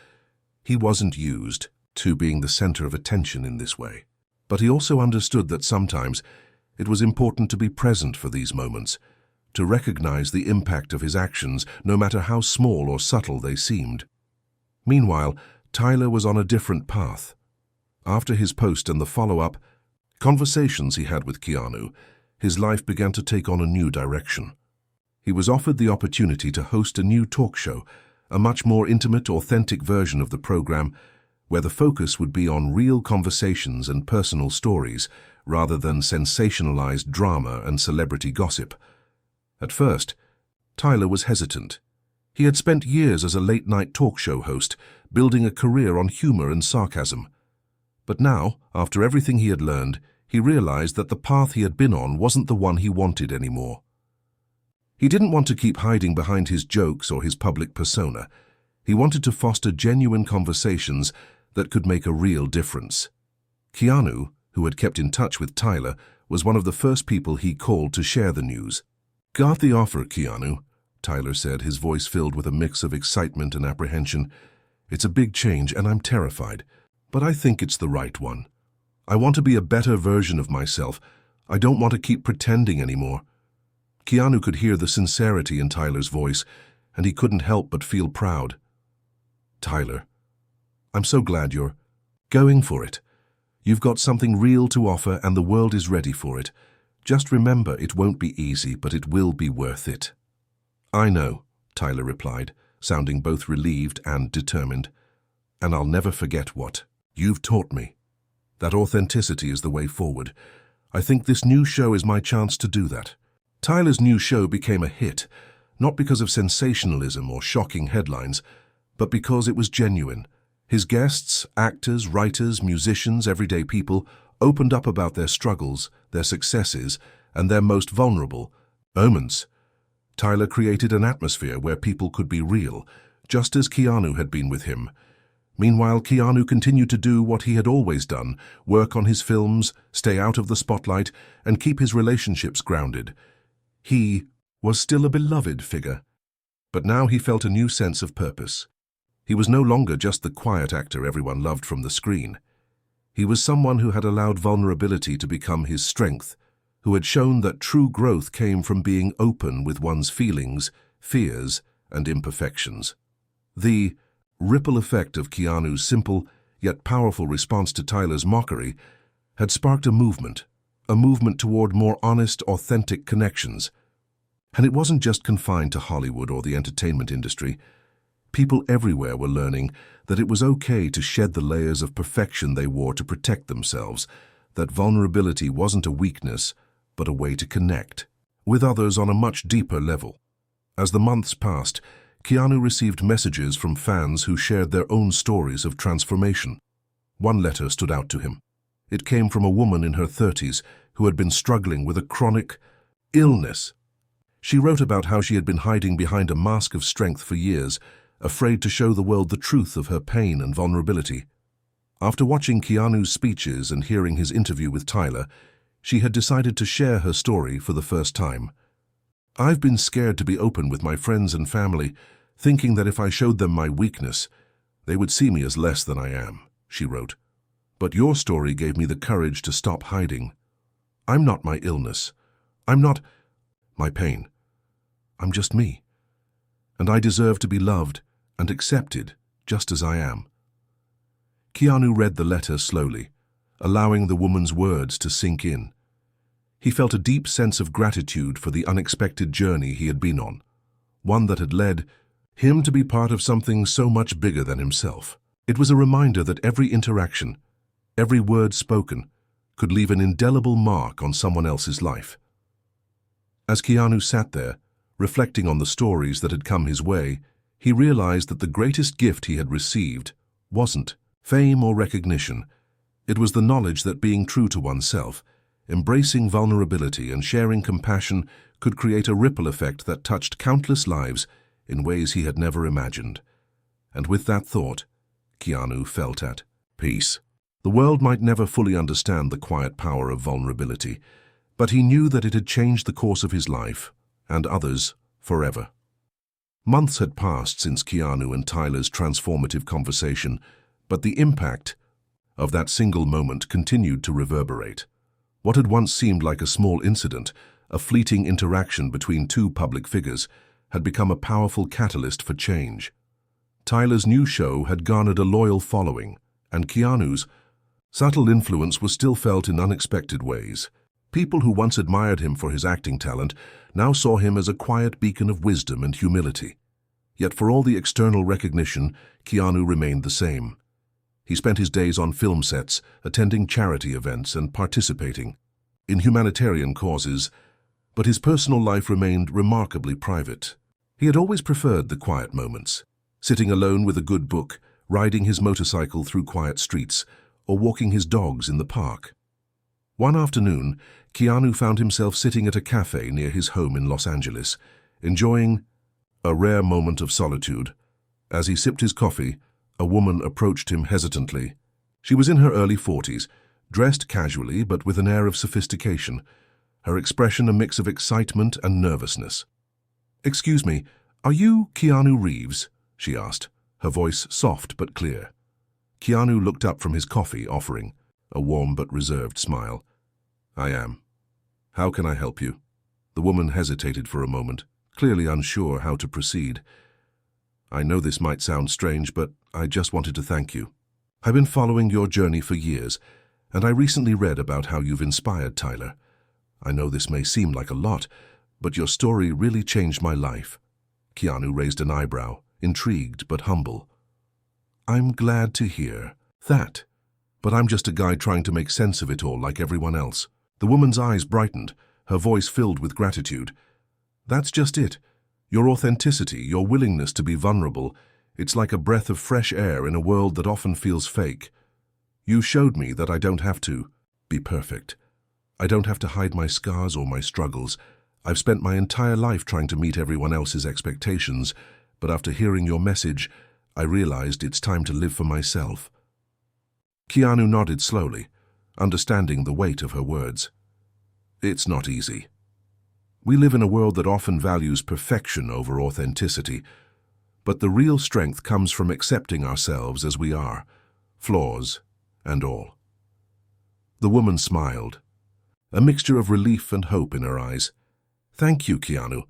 He wasn't used to being the center of attention in this way. But he also understood that sometimes it was important to be present for these moments, to recognize the impact of his actions, no matter how small or subtle they seemed. Meanwhile, Tyler was on a different path. After his post and the follow-up conversations he had with Keanu, his life began to take on a new direction. He was offered the opportunity to host a new talk show, a much more intimate, authentic version of the program, where the focus would be on real conversations and personal stories, rather than sensationalized drama and celebrity gossip. At first, Tyler was hesitant. He had spent years as a late-night talk show host, building a career on humor and sarcasm. But now, after everything he had learned, he realized that the path he had been on wasn't the one he wanted anymore. He didn't want to keep hiding behind his jokes or his public persona. He wanted to foster genuine conversations that could make a real difference. Keanu, who had kept in touch with Tyler, was one of the first people he called to share the news. "Got the offer, Keanu," Tyler said, his voice filled with a mix of excitement and apprehension. "It's a big change and I'm terrified, but I think it's the right one. I want to be a better version of myself. I don't want to keep pretending anymore." Keanu could hear the sincerity in Tyler's voice, and he couldn't help but feel proud. "Tyler, I'm so glad you're going for it. You've got something real to offer and the world is ready for it. Just remember, it won't be easy, but it will be worth it." "I know," Tyler replied, sounding both relieved and determined. "And I'll never forget what you've taught me. That authenticity is the way forward. I think this new show is my chance to do that." Tyler's new show became a hit, not because of sensationalism or shocking headlines, but because it was genuine. His guests, actors, writers, musicians, everyday people, opened up about their struggles, their successes, and their most vulnerable moments. Tyler created an atmosphere where people could be real, just as Keanu had been with him. Meanwhile, Keanu continued to do what he had always done, work on his films, stay out of the spotlight, and keep his relationships grounded. He was still a beloved figure, but now he felt a new sense of purpose. He was no longer just the quiet actor everyone loved from the screen. He was someone who had allowed vulnerability to become his strength, who had shown that true growth came from being open with one's feelings, fears, and imperfections. The ripple effect of Keanu's simple yet powerful response to Tyler's mockery had sparked a movement toward more honest, authentic connections. And it wasn't just confined to Hollywood or the entertainment industry. People everywhere were learning that it was okay to shed the layers of perfection they wore to protect themselves, that vulnerability wasn't a weakness, but a way to connect with others on a much deeper level. As the months passed, Keanu received messages from fans who shared their own stories of transformation. One letter stood out to him. It came from a woman in her 30s who had been struggling with a chronic illness. She wrote about how she had been hiding behind a mask of strength for years, afraid to show the world the truth of her pain and vulnerability. After watching Keanu's speeches and hearing his interview with Tyler, she had decided to share her story for the first time. "I've been scared to be open with my friends and family, thinking that if I showed them my weakness, they would see me as less than I am," she wrote. "But your story gave me the courage to stop hiding. I'm not my illness. I'm not my pain. I'm just me. And I deserve to be loved and accepted just as I am." Keanu read the letter slowly, allowing the woman's words to sink in. He felt a deep sense of gratitude for the unexpected journey he had been on, one that had led him to be part of something so much bigger than himself. It was a reminder that every interaction, every word spoken, could leave an indelible mark on someone else's life. As Keanu sat there, reflecting on the stories that had come his way, he realized that the greatest gift he had received wasn't fame or recognition. It was the knowledge that being true to oneself, embracing vulnerability and sharing compassion could create a ripple effect that touched countless lives in ways he had never imagined. And with that thought, Keanu felt at peace. The world might never fully understand the quiet power of vulnerability, but he knew that it had changed the course of his life, and others, forever. Months had passed since Keanu and Tyler's transformative conversation, but the impact of that single moment continued to reverberate. What had once seemed like a small incident, a fleeting interaction between two public figures, had become a powerful catalyst for change. Tyler's new show had garnered a loyal following, and Keanu's subtle influence was still felt in unexpected ways. People who once admired him for his acting talent now saw him as a quiet beacon of wisdom and humility. Yet for all the external recognition, Keanu remained the same. He spent his days on film sets, attending charity events and participating in humanitarian causes, but his personal life remained remarkably private. He had always preferred the quiet moments, sitting alone with a good book, riding his motorcycle through quiet streets, or walking his dogs in the park. One afternoon, Keanu found himself sitting at a cafe near his home in Los Angeles, enjoying a rare moment of solitude. As he sipped his coffee, a woman approached him hesitantly. She was in her early 40s, dressed casually but with an air of sophistication, her expression a mix of excitement and nervousness. "Excuse me, are you Keanu Reeves?" she asked, her voice soft but clear. Keanu looked up from his coffee, offering a warm but reserved smile. "I am. How can I help you?" The woman hesitated for a moment, clearly unsure how to proceed. "I know this might sound strange, but I just wanted to thank you. I've been following your journey for years, and I recently read about how you've inspired Tyler. I know this may seem like a lot, but your story really changed my life." Keanu raised an eyebrow, intrigued but humble. "I'm glad to hear that, but I'm just a guy trying to make sense of it all like everyone else." The woman's eyes brightened, her voice filled with gratitude. "That's just it. Your authenticity, your willingness to be vulnerable, it's like a breath of fresh air in a world that often feels fake. You showed me that I don't have to be perfect. I don't have to hide my scars or my struggles. I've spent my entire life trying to meet everyone else's expectations, but after hearing your message, I realized it's time to live for myself." Keanu nodded slowly, understanding the weight of her words. It's not easy. We live in a world that often values perfection over authenticity, but the real strength comes from accepting ourselves as we are, flaws and all. The woman smiled, a mixture of relief and hope in her eyes. "Thank you, Keanu.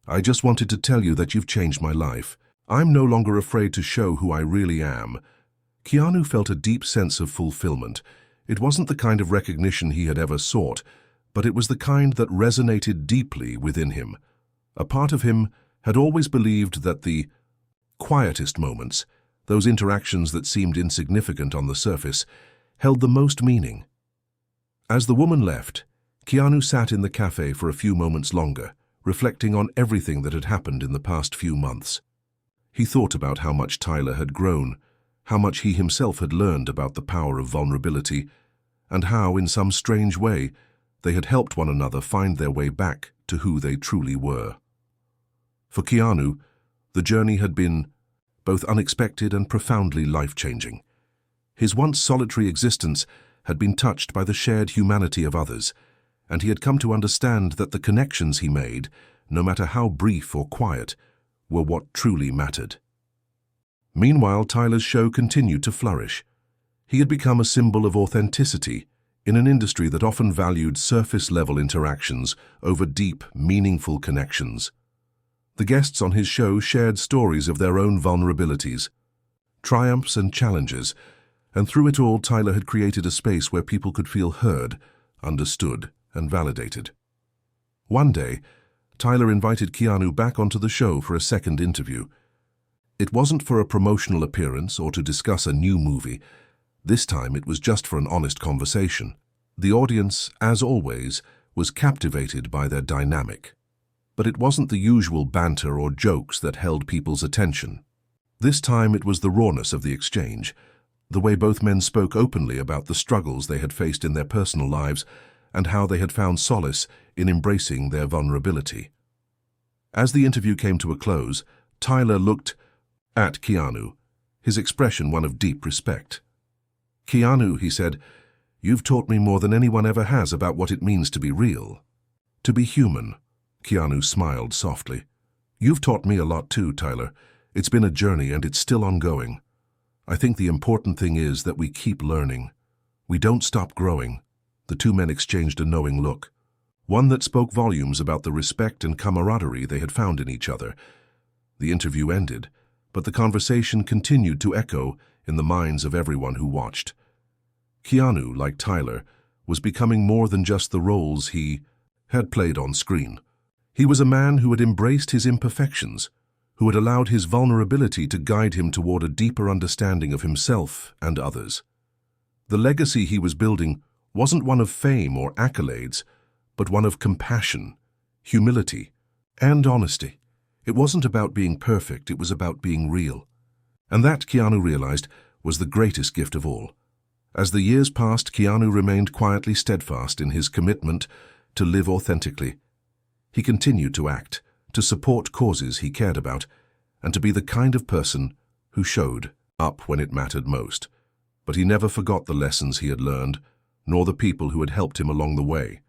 I just wanted to tell you that you've changed my life. I'm no longer afraid to show who I really am." Keanu felt a deep sense of fulfillment. It wasn't the kind of recognition he had ever sought, but it was the kind that resonated deeply within him. A part of him had always believed that the quietest moments, those interactions that seemed insignificant on the surface, held the most meaning. As the woman left, Keanu sat in the cafe for a few moments longer, reflecting on everything that had happened in the past few months. He thought about how much Tyler had grown, how much he himself had learned about the power of vulnerability, and how, in some strange way, they had helped one another find their way back to who they truly were. For Keanu, the journey had been both unexpected and profoundly life-changing. His once solitary existence had been touched by the shared humanity of others, and he had come to understand that the connections he made, no matter how brief or quiet, were what truly mattered. Meanwhile, Tyler's show continued to flourish. He had become a symbol of authenticity in an industry that often valued surface-level interactions over deep, meaningful connections. The guests on his show shared stories of their own vulnerabilities, triumphs and challenges, and through it all, Tyler had created a space where people could feel heard, understood, and validated. One day, Tyler invited Keanu back onto the show for a second interview. It wasn't for a promotional appearance or to discuss a new movie. This time it was just for an honest conversation. The audience, as always, was captivated by their dynamic. But it wasn't the usual banter or jokes that held people's attention. This time it was the rawness of the exchange, the way both men spoke openly about the struggles they had faced in their personal lives and how they had found solace in embracing their vulnerability. As the interview came to a close, Tyler looked at Keanu, his expression one of deep respect. "Keanu," he said, "you've taught me more than anyone ever has about what it means to be real, to be human." Keanu smiled softly. "You've taught me a lot too, Tyler. It's been a journey and it's still ongoing. I think the important thing is that we keep learning. We don't stop growing." The two men exchanged a knowing look, one that spoke volumes about the respect and camaraderie they had found in each other. The interview ended, but the conversation continued to echo in the minds of everyone who watched. Keanu, like Tyler, was becoming more than just the roles he had played on screen. He was a man who had embraced his imperfections, who had allowed his vulnerability to guide him toward a deeper understanding of himself and others. The legacy he was building wasn't one of fame or accolades, but one of compassion, humility, and honesty. It wasn't about being perfect, it was about being real. And that, Keanu realized, was the greatest gift of all. As the years passed, Keanu remained quietly steadfast in his commitment to live authentically. He continued to act, to support causes he cared about, and to be the kind of person who showed up when it mattered most. But he never forgot the lessons he had learned, nor the people who had helped him along the way.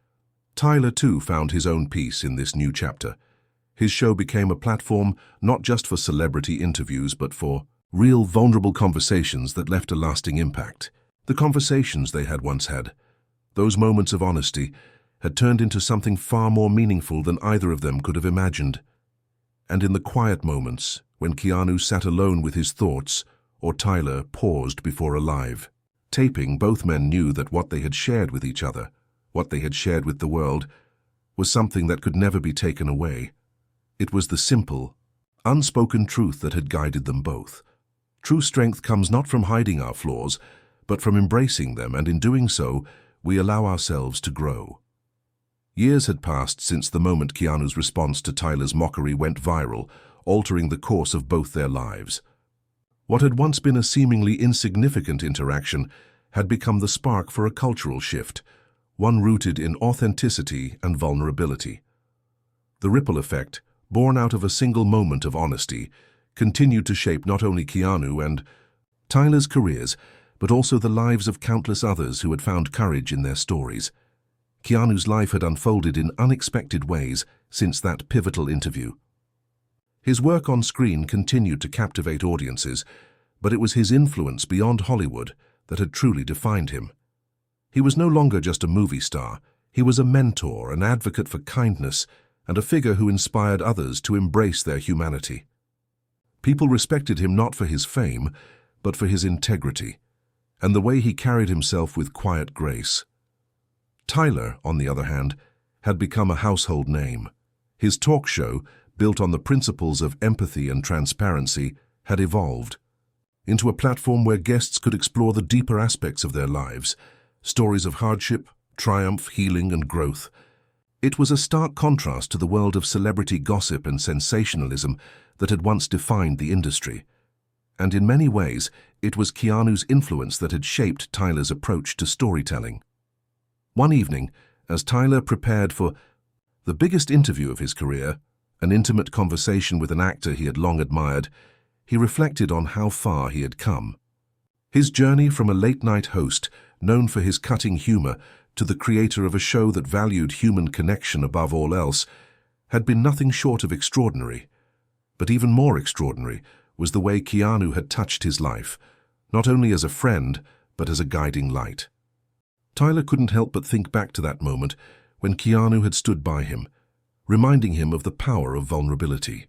Tyler, too, found his own peace in this new chapter. His show became a platform not just for celebrity interviews, but for real, vulnerable conversations that left a lasting impact. The conversations they had once had, those moments of honesty, had turned into something far more meaningful than either of them could have imagined. And in the quiet moments, when Keanu sat alone with his thoughts, or Tyler paused before a live taping, both men knew that what they had shared with each other, what they had shared with the world, was something that could never be taken away. It was the simple, unspoken truth that had guided them both. True strength comes not from hiding our flaws, but from embracing them, and in doing so, we allow ourselves to grow. Years had passed since the moment Keanu's response to Tyler's mockery went viral, altering the course of both their lives. What had once been a seemingly insignificant interaction had become the spark for a cultural shift, one rooted in authenticity and vulnerability. The ripple effect, born out of a single moment of honesty, continued to shape not only Keanu and Tyler's careers, but also the lives of countless others who had found courage in their stories. Keanu's life had unfolded in unexpected ways since that pivotal interview. His work on screen continued to captivate audiences, but it was his influence beyond Hollywood that had truly defined him. He was no longer just a movie star. He was a mentor, an advocate for kindness, and a figure who inspired others to embrace their humanity. People respected him not for his fame, but for his integrity, and the way he carried himself with quiet grace. Tyler, on the other hand, had become a household name. His talk show, built on the principles of empathy and transparency, had evolved into a platform where guests could explore the deeper aspects of their lives, stories of hardship, triumph, healing, and growth. It was a stark contrast to the world of celebrity gossip and sensationalism that had once defined the industry. And in many ways, it was Keanu's influence that had shaped Tyler's approach to storytelling. One evening, as Tyler prepared for the biggest interview of his career, an intimate conversation with an actor he had long admired, he reflected on how far he had come. His journey from a late-night host, known for his cutting humor, to the creator of a show that valued human connection above all else, had been nothing short of extraordinary. But even more extraordinary was the way Keanu had touched his life, not only as a friend, but as a guiding light. Tyler couldn't help but think back to that moment when Keanu had stood by him, reminding him of the power of vulnerability.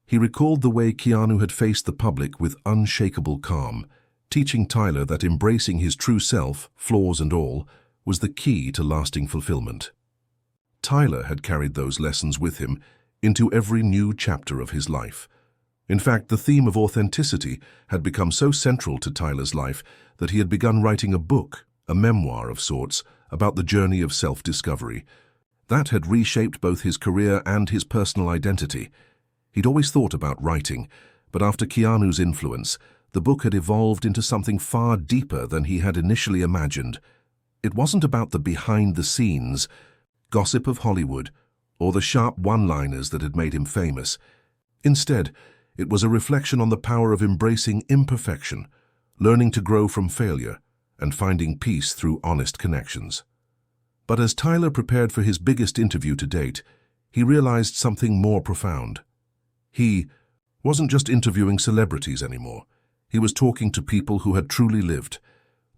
He recalled the way Keanu had faced the public with unshakable calm, teaching Tyler that embracing his true self, flaws and all, was the key to lasting fulfillment. Tyler had carried those lessons with him into every new chapter of his life. In fact, the theme of authenticity had become so central to Tyler's life that he had begun writing a book, a memoir of sorts, about the journey of self-discovery. That had reshaped both his career and his personal identity. He'd always thought about writing, but after Keanu's influence, the book had evolved into something far deeper than he had initially imagined. It wasn't about the behind-the-scenes gossip of Hollywood or the sharp one-liners that had made him famous. Instead, it was a reflection on the power of embracing imperfection, learning to grow from failure, and finding peace through honest connections. But as Tyler prepared for his biggest interview to date, he realized something more profound. He wasn't just interviewing celebrities anymore. He was talking to people who had truly lived,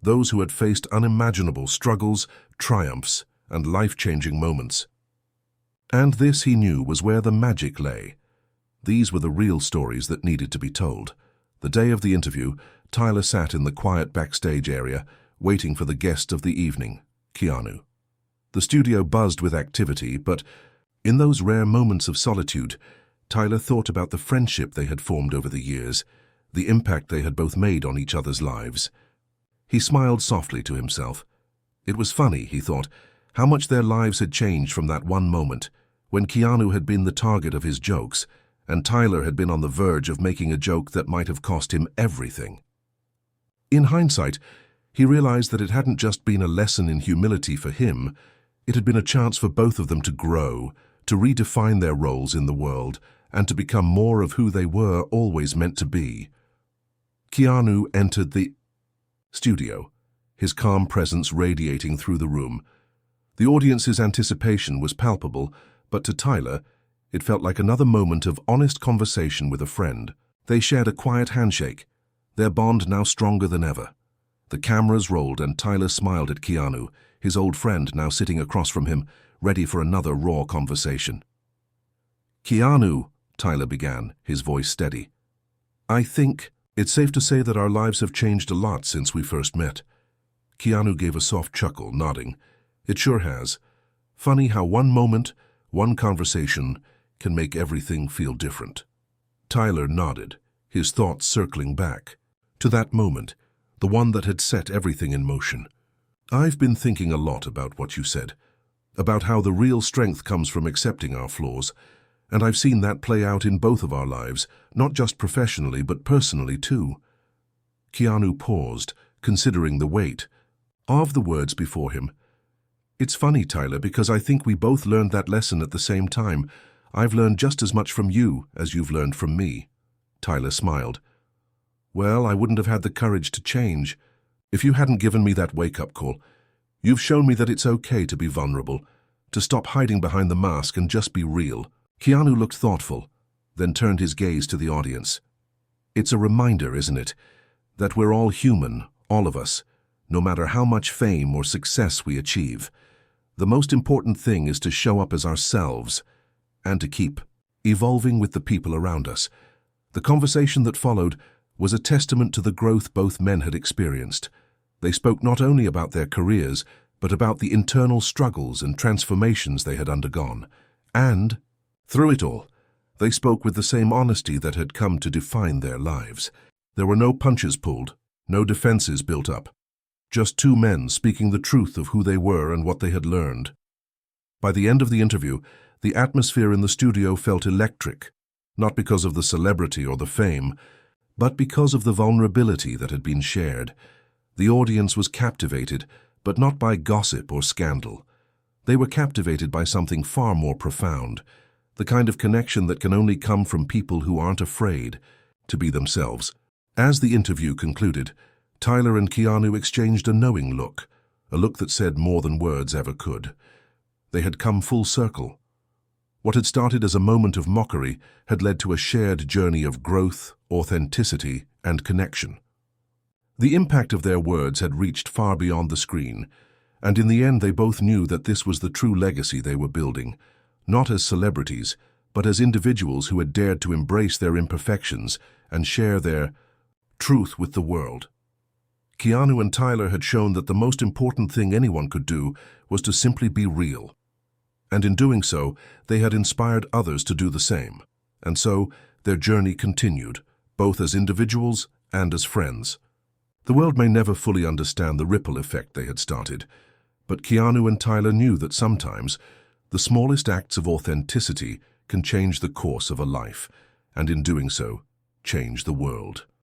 those who had faced unimaginable struggles, triumphs, and life-changing moments. And this, he knew, was where the magic lay. These were the real stories that needed to be told. The day of the interview, Tyler sat in the quiet backstage area, waiting for the guest of the evening, Keanu. The studio buzzed with activity, but in those rare moments of solitude, Tyler thought about the friendship they had formed over the years, the impact they had both made on each other's lives. He smiled softly to himself. It was funny, he thought, how much their lives had changed from that one moment, when Keanu had been the target of his jokes, and Tyler had been on the verge of making a joke that might have cost him everything. In hindsight, he realized that it hadn't just been a lesson in humility for him, it had been a chance for both of them to grow, to redefine their roles in the world, and to become more of who they were always meant to be. Keanu entered the studio, his calm presence radiating through the room. The audience's anticipation was palpable, but to Tyler, it felt like another moment of honest conversation with a friend. They shared a quiet handshake, their bond now stronger than ever. The cameras rolled and Tyler smiled at Keanu, his old friend now sitting across from him, ready for another raw conversation. "Keanu," Tyler began, his voice steady. "I think it's safe to say that our lives have changed a lot since we first met." Keanu gave a soft chuckle, nodding. "It sure has. Funny how one moment, one conversation, can make everything feel different." Tyler nodded, his thoughts circling back to that moment, the one that had set everything in motion. "I've been thinking a lot about what you said, about how the real strength comes from accepting our flaws, and I've seen that play out in both of our lives, not just professionally but personally too." Keanu paused, considering the weight of the words before him. It's funny, Tyler, because I think we both learned that lesson at the same time. I've learned just as much from you as you've learned from me. Tyler smiled. Well, I wouldn't have had the courage to change if you hadn't given me that wake-up call. You've shown me that it's okay to be vulnerable, to stop hiding behind the mask and just be real. Keanu looked thoughtful, then turned his gaze to the audience. It's a reminder, isn't it, that we're all human, all of us, no matter how much fame or success we achieve. The most important thing is to show up as ourselves and to keep evolving with the people around us. The conversation that followed was a testament to the growth both men had experienced. They spoke not only about their careers, but about the internal struggles and transformations they had undergone. And, through it all, they spoke with the same honesty that had come to define their lives. There were no punches pulled, no defenses built up. Just two men speaking the truth of who they were and what they had learned. By the end of the interview, the atmosphere in the studio felt electric, not because of the celebrity or the fame, but because of the vulnerability that had been shared. The audience was captivated, but not by gossip or scandal. They were captivated by something far more profound, the kind of connection that can only come from people who aren't afraid to be themselves. As the interview concluded, Tyler and Keanu exchanged a knowing look, a look that said more than words ever could. They had come full circle. What had started as a moment of mockery had led to a shared journey of growth, authenticity, and connection. The impact of their words had reached far beyond the screen, and in the end they both knew that this was the true legacy they were building, not as celebrities, but as individuals who had dared to embrace their imperfections and share their truth with the world. Keanu and Tyler had shown that the most important thing anyone could do was to simply be real. And in doing so, they had inspired others to do the same. And so, their journey continued, both as individuals and as friends. The world may never fully understand the ripple effect they had started, but Keanu and Tyler knew that sometimes the smallest acts of authenticity can change the course of a life, and in doing so, change the world.